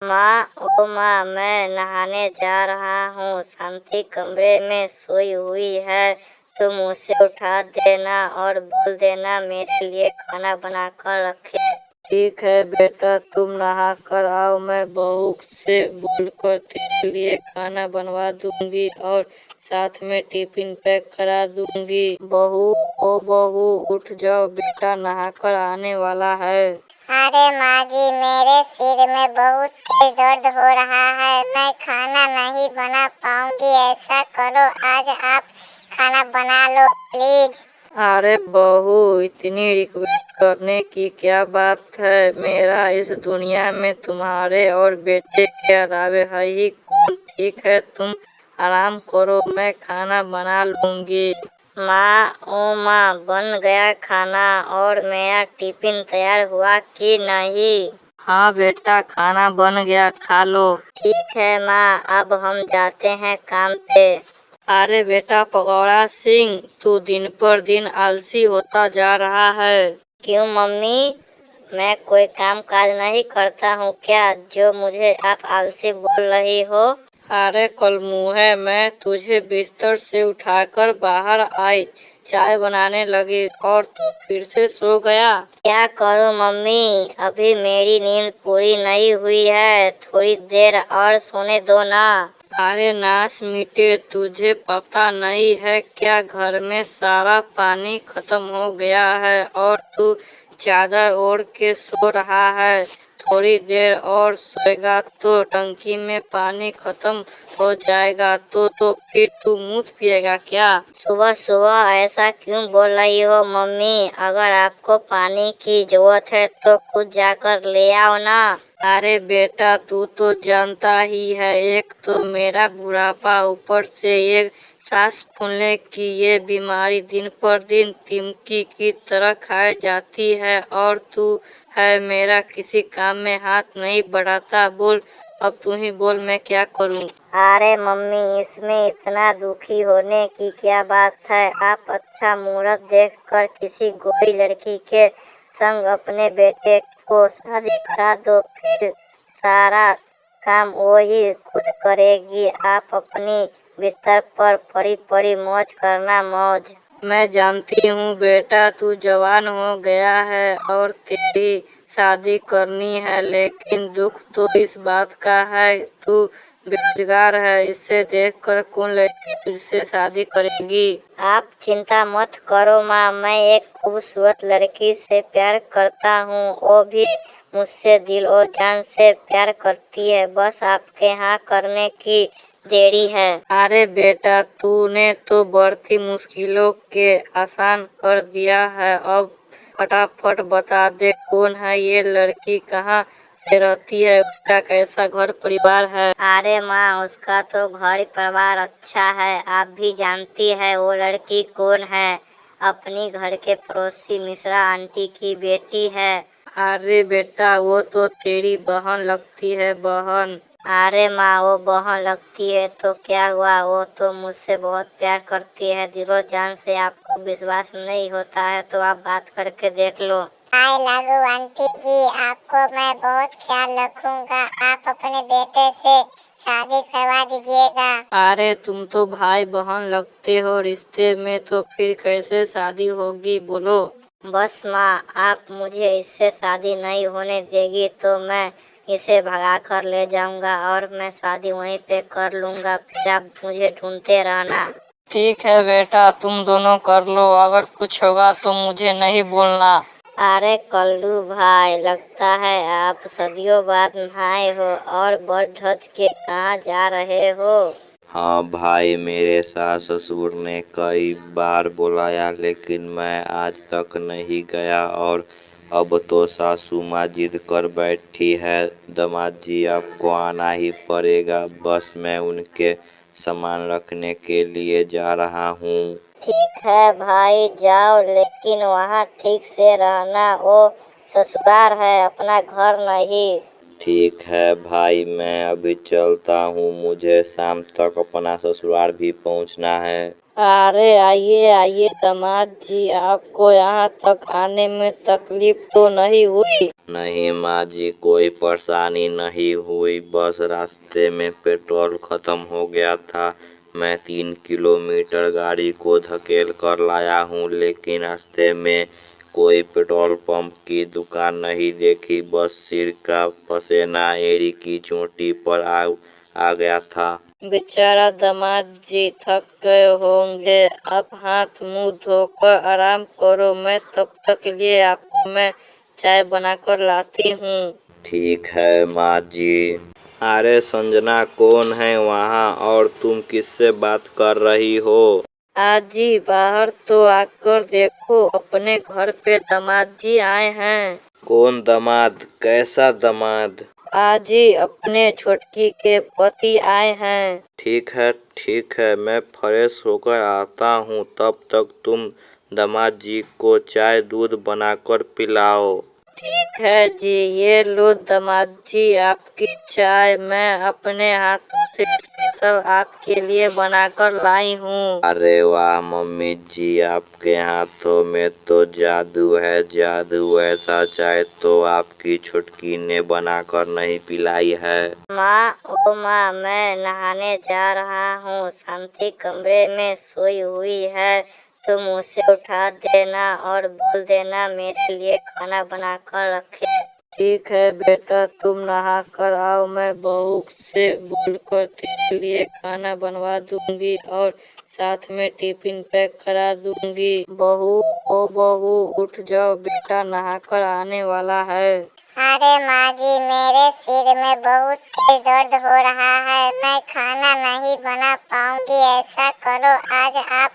माँ, ओ माँ, मैं नहाने जा रहा हूँ। शांति कमरे में सोई हुई है। तुम उसे उठा देना और बोल देना मेरे लिए खाना बनाकर रखे। ठीक है बेटा, तुम नहा कर आओ, मैं बहू से बोलकर तेरे लिए खाना बनवा दूंगी और साथ में टिफिन पैक करा दूंगी। बहू, ओ बहू, उठ जाओ, बेटा नहाकर आने वाला है। अरे माँ जी, मेरे सिर में बहुत तेज दर्द हो रहा है, मैं खाना नहीं बना पाऊंगी। ऐसा करो, आज आप खाना बना लो प्लीज। अरे बहू, इतनी रिक्वेस्ट करने की क्या बात है। मेरा इस दुनिया में तुम्हारे और बेटे के अलावे है ही कौन। ठीक है, तुम आराम करो, मैं खाना बना लूंगी। माँ, ओ माँ, बन गया खाना और मेरा टिफिन तैयार हुआ कि नहीं? हाँ बेटा, खाना बन गया, खा लो। ठीक है माँ, अब हम जाते हैं काम पे। अरे बेटा पकौड़ा सिंह, तू दिन पर दिन आलसी होता जा रहा है। क्यों मम्मी, मैं कोई काम काज नहीं करता हूँ क्या, जो मुझे आप आलसी बोल रही हो? अरे कल मुँहे, मैं तुझे बिस्तर से उठाकर बाहर आई, चाय बनाने लगी और तू फिर से सो गया। क्या करूँ मम्मी, अभी मेरी नींद पूरी नहीं हुई है, थोड़ी देर और सोने दो ना। अरे नाश मिटे, तुझे पता नहीं है क्या, घर में सारा पानी खत्म हो गया है और तू चादर ओढ़ के सो रहा है। थोड़ी देर और सोएगा तो टंकी में पानी खत्म हो जाएगा, तो फिर तू मुँह पिएगा क्या? सुबह सुबह ऐसा क्यों बोल रही हो मम्मी? अगर आपको पानी की जरूरत है तो खुद जाकर ले आओ ना। अरे बेटा, तू तो जानता ही है, एक तो मेरा बुढ़ापा, ऊपर से एक सांस फूलने की ये बीमारी दिन पर दिन तिमकी की तरह खाई जाती है और तू है मेरा किसी काम में हाथ नहीं बढ़ाता। बोल, अब तू ही बोल, मैं क्या करूं? अरे मम्मी, इसमें इतना दुखी होने की क्या बात है। आप अच्छा मुहूर्त देखकर किसी गोरी लड़की के संग अपने बेटे को शादी करा दो, फिर सारा काम वो ही खुद करेगी। आप अपनी बिस्तर पर पड़ी पड़ी मौज करना, मौज। मैं जानती हूँ बेटा, तू जवान हो गया है और तेरी शादी करनी है, लेकिन दुख तो इस बात का है तू बेरोजगार है। इसे देखकर कौन लड़की तुझसे शादी करेगी? आप चिंता मत करो माँ, मैं एक खूबसूरत लड़की से प्यार करता हूँ, वो भी मुझसे दिल और जान से प्यार करती है, बस आपके हाँ करने की देरी है। अरे बेटा, तूने तो बढ़ती मुश्किलों के आसान कर दिया है। अब फटाफट बता दे, कौन है ये लड़की, कहाँ से रहती है, उसका कैसा घर परिवार है? अरे माँ, उसका तो घर परिवार अच्छा है, आप भी जानती है वो लड़की कौन है। अपनी घर के पड़ोसी मिश्रा आंटी की बेटी है। अरे बेटा, वो तो तेरी बहन लगती है, बहन। अरे माँ, वो बहन लगती है तो क्या हुआ, वो तो मुझसे बहुत प्यार करती है दिलो जान से। आपको विश्वास नहीं होता है तो आप बात करके देख लो। आई लागू आंटी जी, आपको मैं बहुत ख्याल रखूंगा, आप अपने बेटे से शादी करवा दीजिएगा। अरे तुम तो भाई बहन लगते हो, रिश्ते में तो फिर कैसे शादी होगी, बोलो। बस माँ, आप मुझे इससे शादी नहीं होने देगी तो मैं इसे भगा कर ले जाऊंगा और मैं शादी वहीं पे कर लूंगा, फिर आप मुझे ढूंढते रहना। ठीक है बेटा, तुम दोनों कर लो, अगर कुछ होगा तो मुझे नहीं बोलना। अरे कल्लू भाई, लगता है आप सदियों बाद नहाए हो और बड़ ढच के कहाँ जा रहे हो? हाँ भाई, मेरे सास ससुर ने कई बार बुलाया लेकिन मैं आज तक नहीं गया और अब तो सासू माँ जिद कर बैठी है। दामाद जी, आपको आना ही पड़ेगा, बस मैं उनके सामान रखने के लिए जा रहा हूँ। ठीक है भाई, जाओ, लेकिन वहाँ ठीक से रहना, वो ससुराल है, अपना घर नहीं। ठीक है भाई, मैं अभी चलता हूँ, मुझे शाम तक अपना ससुराल भी पहुँचना है। अरे आइए आइए दामाद जी, आपको यहाँ तक आने में तकलीफ तो नहीं हुई? नहीं माँ जी, कोई परेशानी नहीं हुई, बस रास्ते में पेट्रोल खत्म हो गया था। मैं 3 किलोमीटर गाड़ी को धकेल कर लाया हूँ, लेकिन रास्ते में कोई पेट्रोल पंप की दुकान नहीं देखी। बस सिर का पसीना एड़ी की चोटी पर आ गया था। बेचारा दामाद जी थक गए होंगे, अब हाथ मुंह धोकर आराम करो, मैं तब तक लिए आपको मैं चाय बनाकर लाती हूँ। ठीक है माँ जी। अरे संजना, कौन है वहाँ और तुम किससे बात कर रही हो? आजी बाहर तो आकर देखो, अपने घर पे दामाद जी आए हैं। कौन दामाद? कैसा दामाद? आजी अपने छोटकी के पति आए हैं। ठीक है, मैं फ्रेश होकर आता हूँ, तब तक तुम दामाद जी को चाय दूध बनाकर पिलाओ। ठीक है जी, ये लो दामाद जी आपकी चाय, मैं अपने हाथों से स्पेशल आपके लिए बनाकर लाई हूँ। अरे वाह मम्मी जी, आपके हाथों में तो जादू है, जादू। ऐसा चाय तो आपकी छुटकी ने बनाकर नहीं पिलाई है। माँ मैं नहाने जा रहा हूँ, शांति कमरे में सोई हुई है, तुम उसे उठा देना और बोल देना मेरे लिए खाना बनाकर रखे। ठीक है बेटा, तुम नहा कर आओ, मैं बहू से बोलकर तेरे लिए खाना बनवा दूंगी और साथ में टिफिन पैक करा दूंगी। बहू, ओ बहू उठ जाओ, बेटा नहाकर आने वाला है। अरे माँ जी, मेरे सिर में बहुत तेज दर्द हो रहा है, मैं खाना नहीं बना पाऊंगी, ऐसा करो आज आप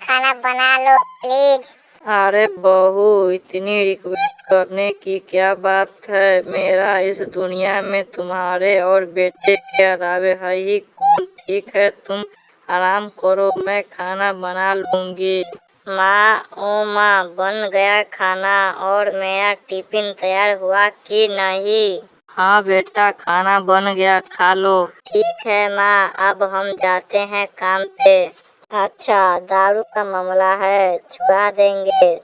खाना बना लो प्लीज। अरे बहू, इतनी रिक्वेस्ट करने की क्या बात है, मेरा इस दुनिया में तुम्हारे और बेटे के अलावे है ही कौन। ठीक है तुम आराम करो, मैं खाना बना लूंगी। माँ बन गया खाना और मेरा टिफिन तैयार हुआ कि नहीं? हाँ बेटा, खाना बन गया, खा लो। ठीक है माँ, अब हम जाते हैं काम पे। अच्छा, दारू का मामला है, छुड़ा देंगे,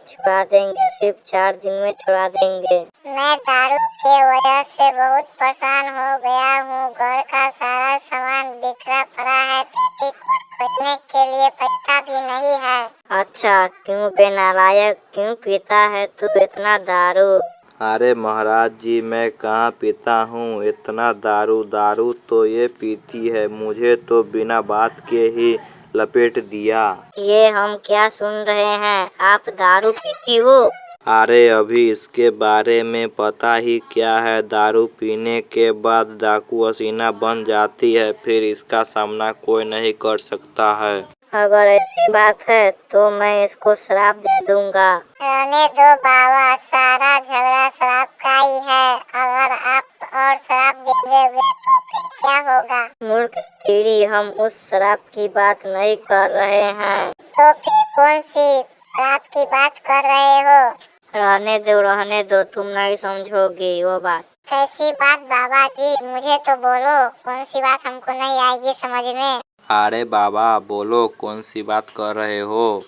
सिर्फ 4 दिन में छुड़ा देंगे। मैं दारू के वजह से बहुत परेशान हो गया हूँ, घर का सारा सामान बिखरा पड़ा है, पेटीकोट खरीदने के लिए पैसा भी नहीं है। अच्छा, क्यों बे नालायक, क्यों पीता है तू इतना दारू? अरे महाराज जी, मैं कहाँ पीता हूँ इतना दारू? दारू तो ये पीती है, मुझे तो बिना बात के ही लपेट दिया। ये हम क्या सुन रहे हैं, आप दारू पीती हो? अरे अभी इसके बारे में पता ही क्या है, दारू पीने के बाद डाकू हसीना बन जाती है, फिर इसका सामना कोई नहीं कर सकता है। अगर ऐसी बात है तो मैं इसको शराब दे दूंगा। रहने दो बाबा, सारा झगड़ा शराब का ही है, अगर आप और शराब दे दोगे तो फिर क्या होगा? मूर्ख स्त्री, हम उस शराब की बात नहीं कर रहे हैं। तो फिर कौन सी शराब की बात कर रहे हो? रहने दो, तुम नहीं समझोगी वो बात। कैसी बात बाबा जी, मुझे तो बोलो, कौन सी बात हमको नहीं आएगी समझ में। अरे बाबा बोलो, कौन सी बात कर रहे हो?